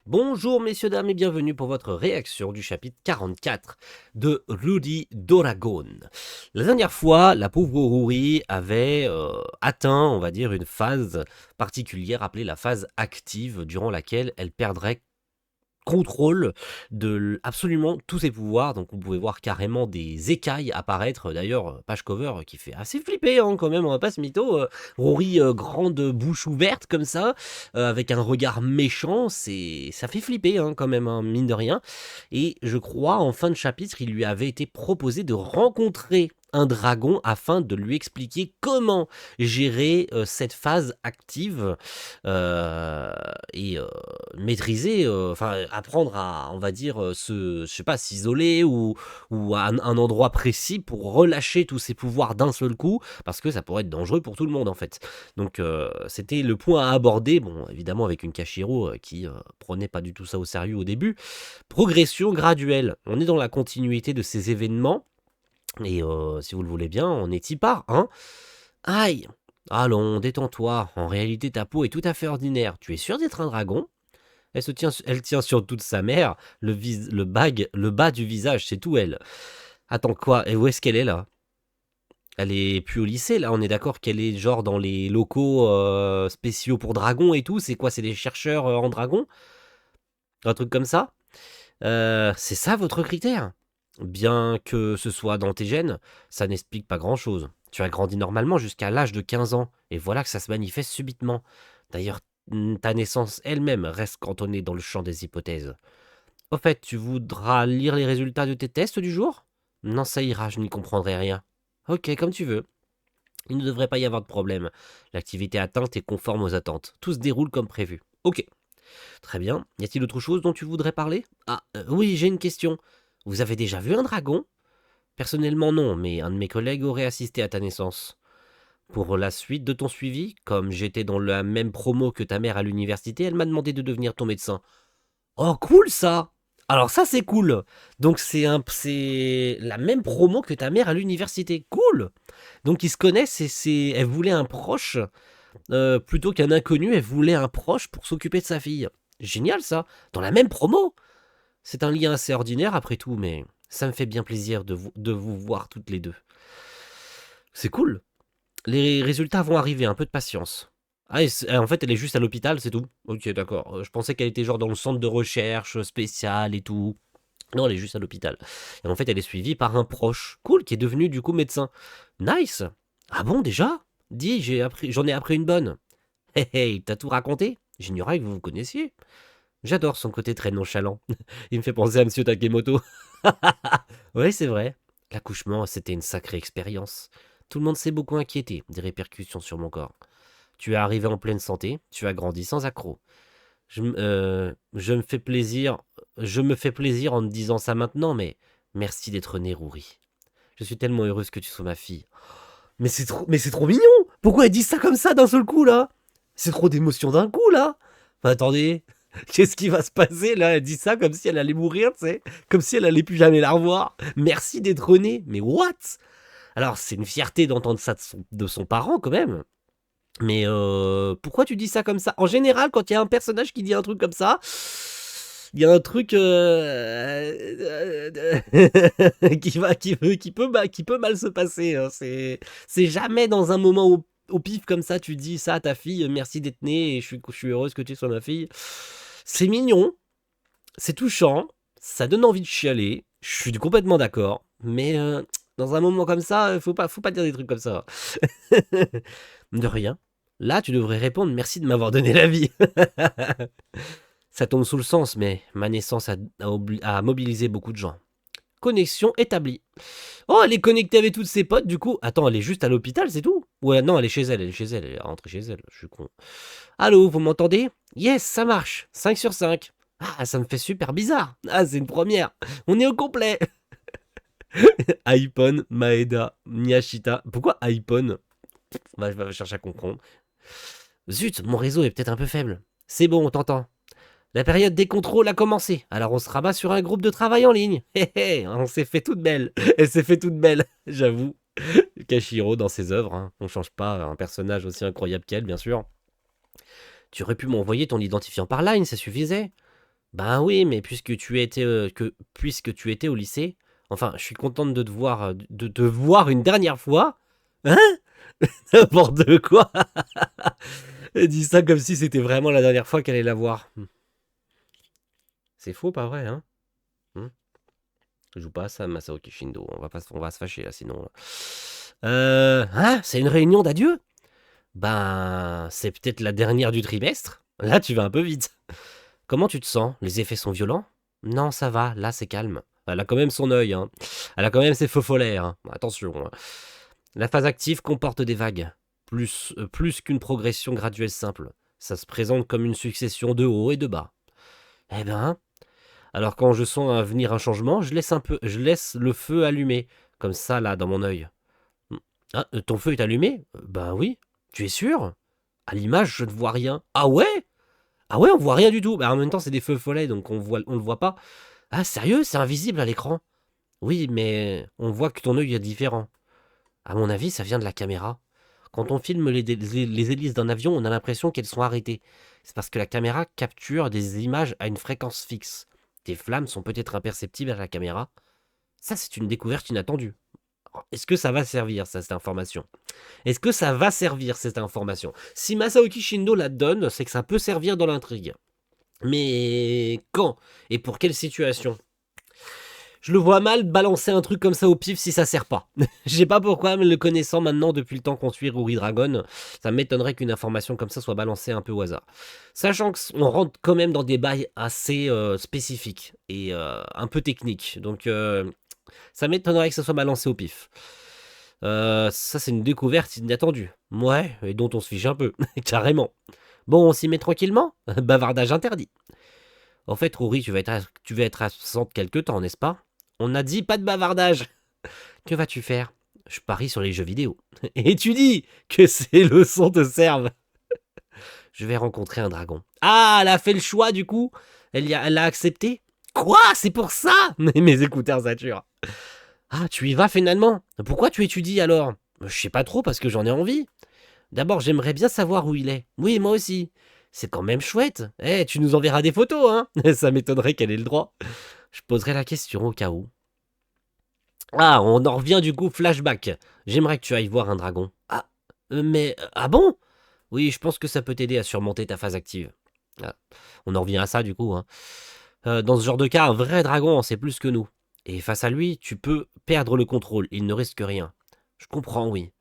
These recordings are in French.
Bonjour messieurs, dames et bienvenue pour votre réaction du chapitre 44 de Rudy Doragon. La dernière fois, la pauvre Ruri avait atteint, on va dire, une phase particulière appelée la phase active, durant laquelle elle perdrait contrôle de absolument tous ses pouvoirs. Donc on pouvait voir carrément des écailles apparaître. D'ailleurs, page cover qui fait assez flipper quand même, on va pas se mytho. Rory, grande bouche ouverte comme ça, avec un regard méchant, ça fait flipper quand même, mine de rien. Et je crois en fin de chapitre, il lui avait été proposé de rencontrer un dragon afin de lui expliquer comment gérer cette phase active euh, et maîtriser, enfin apprendre à, on va dire, je sais pas, s'isoler ou à un endroit précis pour relâcher tous ses pouvoirs d'un seul coup, parce que ça pourrait être dangereux pour tout le monde en fait. Donc c'était le point à aborder, bon évidemment avec une Kashiro qui prenait pas du tout ça au sérieux au début. Progression graduelle, on est dans la continuité de ces événements, et si vous le voulez bien, on est y part, hein. Aïe. Allons, détends-toi. En réalité, ta peau est tout à fait ordinaire. Tu es sûr d'être un dragon? Elle tient sur toute sa mère. Le bas du visage, c'est tout elle. Attends, quoi? Et où est-ce qu'elle est là? Elle est plus au lycée là. On est d'accord qu'elle est genre dans les locaux spéciaux pour dragons et tout. C'est quoi? C'est des chercheurs en dragon? Un truc comme ça? C'est ça votre critère? Bien que ce soit dans tes gènes, ça n'explique pas grand-chose. Tu as grandi normalement jusqu'à l'âge de 15 ans, et voilà que ça se manifeste subitement. D'ailleurs, ta naissance elle-même reste cantonnée dans le champ des hypothèses. Au fait, tu voudras lire les résultats de tes tests du jour? Non, ça ira, je n'y comprendrai rien. Ok, comme tu veux. Il ne devrait pas y avoir de problème. L'activité atteinte est conforme aux attentes. Tout se déroule comme prévu. Ok. Très bien. Y a-t-il autre chose dont tu voudrais parler? Ah, oui, j'ai une question. Vous avez déjà vu un dragon? Personnellement, non, mais un de mes collègues aurait assisté à ta naissance. Pour la suite de ton suivi, comme j'étais dans la même promo que ta mère à l'université, elle m'a demandé de devenir ton médecin. Oh, cool ça! Alors ça, c'est cool. Donc c'est la même promo que ta mère à l'université. Cool! Donc ils se connaissent et elle voulait un proche plutôt qu'un inconnu, elle voulait un proche pour s'occuper de sa fille. Génial ça, dans la même promo. C'est un lien assez ordinaire après tout, mais ça me fait bien plaisir de vous voir toutes les deux. C'est cool. Les résultats vont arriver, un peu de patience. Ah, en fait, elle est juste à l'hôpital, c'est tout. Ok, d'accord. Je pensais qu'elle était genre dans le centre de recherche spécial et tout. Non, elle est juste à l'hôpital. Et en fait, elle est suivie par un proche. Cool, qui est devenu du coup médecin. Nice. Ah bon, déjà? Dis, j'en ai appris une bonne. Hey, hey, t'as tout raconté? J'ignorais que vous vous connaissiez. J'adore son côté très nonchalant. Il me fait penser à Monsieur Takemoto. Oui, c'est vrai. L'accouchement, c'était une sacrée expérience. Tout le monde s'est beaucoup inquiété des répercussions sur mon corps. Tu es arrivé en pleine santé, tu as grandi sans accroc. Je me fais plaisir en te disant ça maintenant, mais merci d'être né, Rouri. Je suis tellement heureuse que tu sois ma fille. Mais c'est trop mignon. Pourquoi elle dit ça comme ça d'un seul coup là? C'est trop d'émotions d'un coup là. Enfin, attendez, qu'est-ce qui va se passer là? Elle dit ça comme si elle allait mourir, tu sais, comme si elle allait plus jamais la revoir. Merci d'être né. Mais what? Alors c'est une fierté d'entendre ça de son parent quand même. Mais pourquoi tu dis ça comme ça? En général, quand il y a un personnage qui dit un truc comme ça, il y a un truc qui peut mal se passer, hein. C'est jamais dans un moment au pif comme ça, tu dis ça à ta fille, merci d'être née et je suis heureuse que tu sois ma fille. C'est mignon, c'est touchant, ça donne envie de chialer, je suis complètement d'accord, mais dans un moment comme ça, faut pas dire des trucs comme ça. De rien. Là, tu devrais répondre merci de m'avoir donné la vie. Ça tombe sous le sens, mais ma naissance a mobilisé beaucoup de gens. Connexion établie. Oh, elle est connectée avec toutes ses potes, du coup. Attends, elle est juste à l'hôpital, c'est tout? Ouais, non, elle est chez elle, elle est rentrée chez elle, je suis con. Allô, vous m'entendez? Yes, ça marche. 5 sur 5. Ah, ça me fait super bizarre. Ah, c'est une première. On est au complet. Aipon, Maeda, Miyashita. Pourquoi Aipon? Je vais chercher à comprendre. Zut, mon réseau est peut-être un peu faible. C'est bon, on t'entend. La période des contrôles a commencé, alors on se rabat sur un groupe de travail en ligne. Hé hé, on s'est fait toute belle. Elle s'est fait toute belle, j'avoue. Kashiro dans ses œuvres, hein. On change pas un personnage aussi incroyable qu'elle, bien sûr. Tu aurais pu m'envoyer ton identifiant par line, ça suffisait. Ben oui, mais puisque tu étais au lycée, enfin, je suis contente de te voir, de te voir une dernière fois. Hein? N'importe quoi. Elle dit ça comme si c'était vraiment la dernière fois qu'elle allait la voir. C'est faux, pas vrai, hein? Je joue pas à ça, Masao Kishindo. On va se fâcher là, sinon. Hein? C'est une réunion d'adieu? Ben, c'est peut-être la dernière du trimestre. Là, tu vas un peu vite. Comment tu te sens? Les effets sont violents? Non, ça va, là c'est calme. Elle a quand même son œil, hein. Elle a quand même ses feux follets, hein. Attention, hein. La phase active comporte des vagues. Plus qu'une progression graduelle simple. Ça se présente comme une succession de hauts et de bas. Eh ben, alors quand je sens venir un changement, je laisse le feu allumé. Comme ça, là, dans mon œil. Ah, ton feu est allumé? Ben oui. Tu es sûr? À l'image, je ne vois rien. Ah ouais? Ah ouais, on voit rien du tout. Bah en même temps, c'est des feux follets, donc on le voit pas. Ah sérieux, c'est invisible à l'écran? Oui, mais on voit que ton œil est différent. À mon avis, ça vient de la caméra. Quand on filme les hélices d'un avion, on a l'impression qu'elles sont arrêtées. C'est parce que la caméra capture des images à une fréquence fixe. Tes flammes sont peut-être imperceptibles à la caméra. Ça, c'est une découverte inattendue. Est-ce que ça va servir, cette information? Est-ce que ça va servir, cette information? Si Masaoki Shindo la donne, c'est que ça peut servir dans l'intrigue. Mais quand? Et pour quelle situation? Je le vois mal balancer un truc comme ça au pif si ça sert pas. Je sais pas pourquoi, mais le connaissant maintenant depuis le temps qu'on suit Ruri Dragon, ça m'étonnerait qu'une information comme ça soit balancée un peu au hasard. Sachant qu'on rentre quand même dans des bails assez spécifiques et un peu techniques. Donc ça m'étonnerait que ça soit balancé au pif. Ça c'est une découverte inattendue. Ouais, et dont on se fiche un peu, carrément. Bon, on s'y met tranquillement? Bavardage interdit. En fait, Rory, tu vas être absente quelque temps, n'est-ce pas? On a dit pas de bavardage. Que vas-tu faire? Je parie sur les jeux vidéo. Et tu dis que ces leçons te servent. Je vais rencontrer un dragon. Ah, elle a fait le choix du coup? Elle a accepté? Quoi? C'est pour ça? Mes écouteurs saturent. Ah, tu y vas finalement? Pourquoi tu étudies alors? Je sais pas trop parce que j'en ai envie. D'abord, j'aimerais bien savoir où il est. Oui, moi aussi. C'est quand même chouette. Eh, tu nous enverras des photos, hein? Ça m'étonnerait qu'elle ait le droit. Je poserai la question au cas où. Ah, on en revient du coup, flashback. J'aimerais que tu ailles voir un dragon. Ah, ah bon? Oui, je pense que ça peut t'aider à surmonter ta phase active. Ah, on en revient à ça du coup, hein. Dans ce genre de cas, un vrai dragon en sait plus que nous. Et face à lui, tu peux perdre le contrôle, il ne risque rien. Je comprends, oui.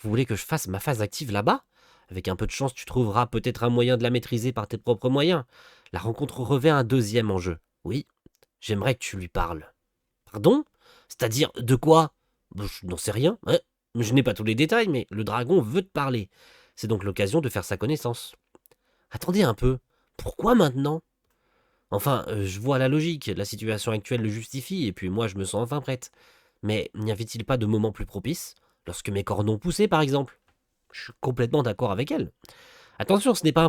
Vous voulez que je fasse ma phase active là-bas? Avec un peu de chance, tu trouveras peut-être un moyen de la maîtriser par tes propres moyens. La rencontre revêt un deuxième enjeu. Oui, j'aimerais que tu lui parles. Pardon? C'est-à-dire de quoi? Je n'en sais rien. Hein. Je n'ai pas tous les détails, mais le dragon veut te parler. C'est donc l'occasion de faire sa connaissance. Attendez un peu. Pourquoi maintenant? Enfin, je vois la logique, la situation actuelle le justifie, et puis moi je me sens enfin prête. Mais n'y avait-il pas de moment plus propice? Lorsque mes cordons poussaient, par exemple? Je suis complètement d'accord avec elle. Attention, ce n'est pas un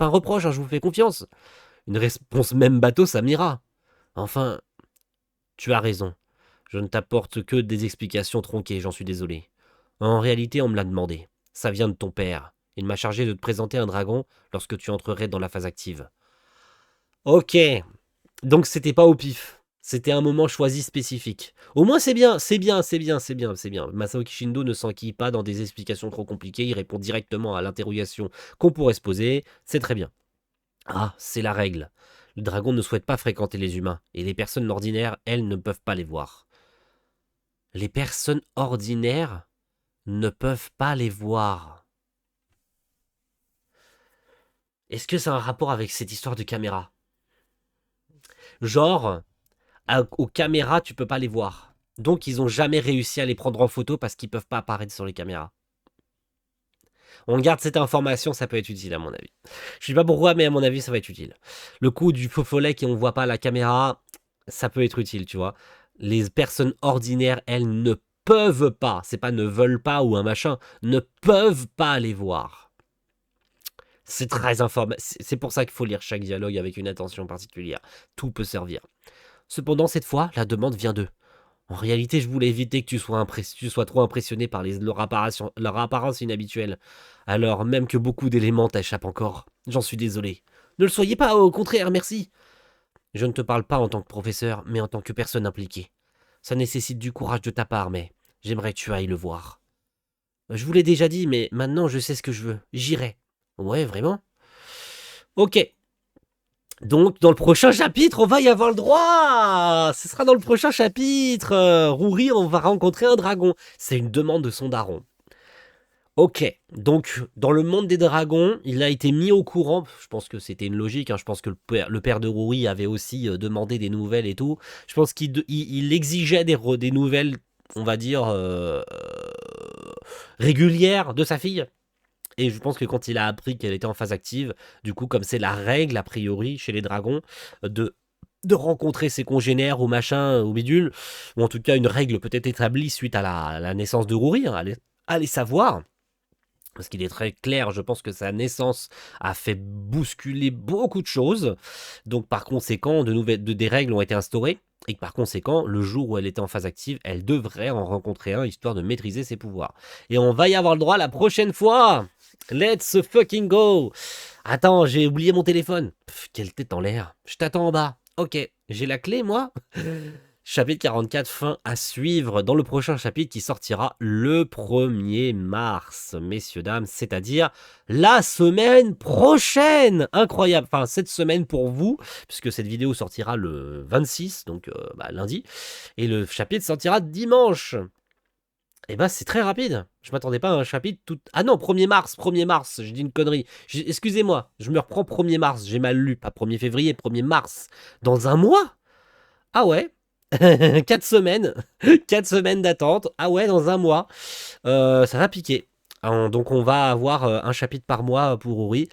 reproche, hein, je vous fais confiance. Une réponse même bateau, ça m'ira. Enfin, tu as raison. Je ne t'apporte que des explications tronquées, j'en suis désolé. En réalité, on me l'a demandé. Ça vient de ton père. Il m'a chargé de te présenter un dragon lorsque tu entrerais dans la phase active. Ok, donc c'était pas au pif. C'était un moment choisi spécifique. Au moins c'est bien, c'est bien, c'est bien, c'est bien, c'est bien. Masao Kishindo ne s'enquille pas dans des explications trop compliquées, il répond directement à l'interrogation qu'on pourrait se poser, c'est très bien. Ah, c'est la règle. Le dragon ne souhaite pas fréquenter les humains, et les personnes ordinaires, elles, ne peuvent pas les voir. Les personnes ordinaires ne peuvent pas les voir. Est-ce que ça a un rapport avec cette histoire de caméra? Genre, aux caméras, tu peux pas les voir. Donc, ils ont jamais réussi à les prendre en photo parce qu'ils peuvent pas apparaître sur les caméras. On garde cette information, ça peut être utile à mon avis. Je sais pas pourquoi, mais à mon avis, ça va être utile. Le coup du faux follet qui on voit pas à la caméra, ça peut être utile, tu vois. Les personnes ordinaires, elles ne peuvent pas, c'est pas ne veulent pas ou un machin, ne peuvent pas les voir. C'est très informatif. C'est pour ça qu'il faut lire chaque dialogue avec une attention particulière. Tout peut servir. Cependant, cette fois, la demande vient d'eux. En réalité, je voulais éviter que tu sois trop impressionné par leur apparence inhabituelle. Alors même que beaucoup d'éléments t'échappent encore. J'en suis désolé. Ne le soyez pas, au contraire, merci. Je ne te parle pas en tant que professeur, mais en tant que personne impliquée. Ça nécessite du courage de ta part, mais j'aimerais que tu ailles le voir. Je vous l'ai déjà dit, mais maintenant je sais ce que je veux. J'irai. Ouais, vraiment? Ok. Donc, dans le prochain chapitre, on va y avoir le droit. Ce sera dans le prochain chapitre. Rouri, on va rencontrer un dragon. C'est une demande de son daron. Ok, donc dans le monde des dragons, il a été mis au courant, je pense que c'était une logique, hein, je pense que le père de Rory avait aussi demandé des nouvelles et tout, je pense qu'il exigeait des nouvelles, on va dire, régulières de sa fille, et je pense que quand il a appris qu'elle était en phase active, du coup comme c'est la règle a priori chez les dragons, de rencontrer ses congénères ou machin, ou bidule, ou en tout cas une règle peut-être établie suite à la naissance de Rory, hein, allez savoir. Parce qu'il est très clair, je pense que sa naissance a fait bousculer beaucoup de choses. Donc par conséquent, des règles ont été instaurées. Et que par conséquent, le jour où elle était en phase active, elle devrait en rencontrer un, histoire de maîtriser ses pouvoirs. Et on va y avoir le droit la prochaine fois. Let's fucking go. Attends, j'ai oublié mon téléphone. Quelle tête en l'air. Je t'attends en bas. Ok, j'ai la clé, moi. Chapitre 44, fin à suivre dans le prochain chapitre qui sortira le 1er mars, messieurs, dames, c'est-à-dire la semaine prochaine. Incroyable, enfin cette semaine pour vous, puisque cette vidéo sortira le 26, donc lundi, et le chapitre sortira dimanche. Et bah c'est très rapide, je m'attendais pas à un chapitre tout... Ah non, 1er mars, je dis une connerie. Excusez-moi, je me reprends 1er mars, j'ai mal lu, pas 1er février, 1er mars. Dans un mois? Ah ouais. 4 semaines, 4 semaines d'attente. Ah ouais, dans un mois. Ça va piquer. Donc on va avoir un chapitre par mois pour Uri.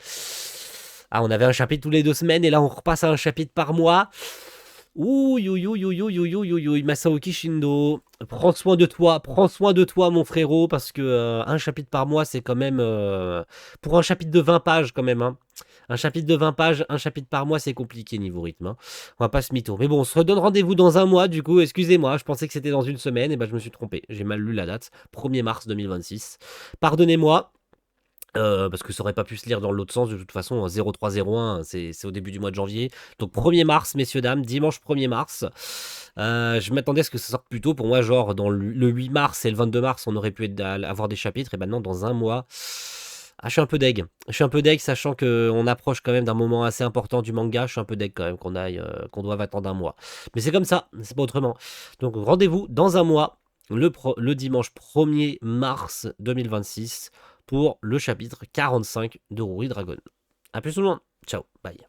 Ah, on avait un chapitre tous les 2 semaines et là on repasse à un chapitre par mois. Ouh, Masaoki Shindo. Prends soin de toi mon frérot, parce que un chapitre par mois c'est quand même... pour un chapitre de 20 pages quand même, hein. Un chapitre de 20 pages, un chapitre par mois, c'est compliqué niveau rythme, hein. On va pas se mytho. Mais bon, on se redonne rendez-vous dans un mois, du coup, excusez-moi, je pensais que c'était dans une semaine, et ben je me suis trompé. J'ai mal lu la date, 1er mars 2026. Pardonnez-moi, parce que ça aurait pas pu se lire dans l'autre sens, de toute façon, 0301, c'est au début du mois de janvier. Donc 1er mars, messieurs, dames, dimanche 1er mars. Je m'attendais à ce que ça sorte plus tôt. Pour moi, genre, dans le 8 mars et le 22 mars, on aurait pu avoir des chapitres, et maintenant, dans un mois... Ah, je suis un peu deg. Je suis un peu deg, sachant qu'on approche quand même d'un moment assez important du manga. Je suis un peu deg quand même qu'on doive attendre un mois. Mais c'est comme ça, c'est pas autrement. Donc rendez-vous dans un mois, le dimanche 1er mars 2026, pour le chapitre 45 de Rory Dragon. A plus tout le monde. Ciao, bye.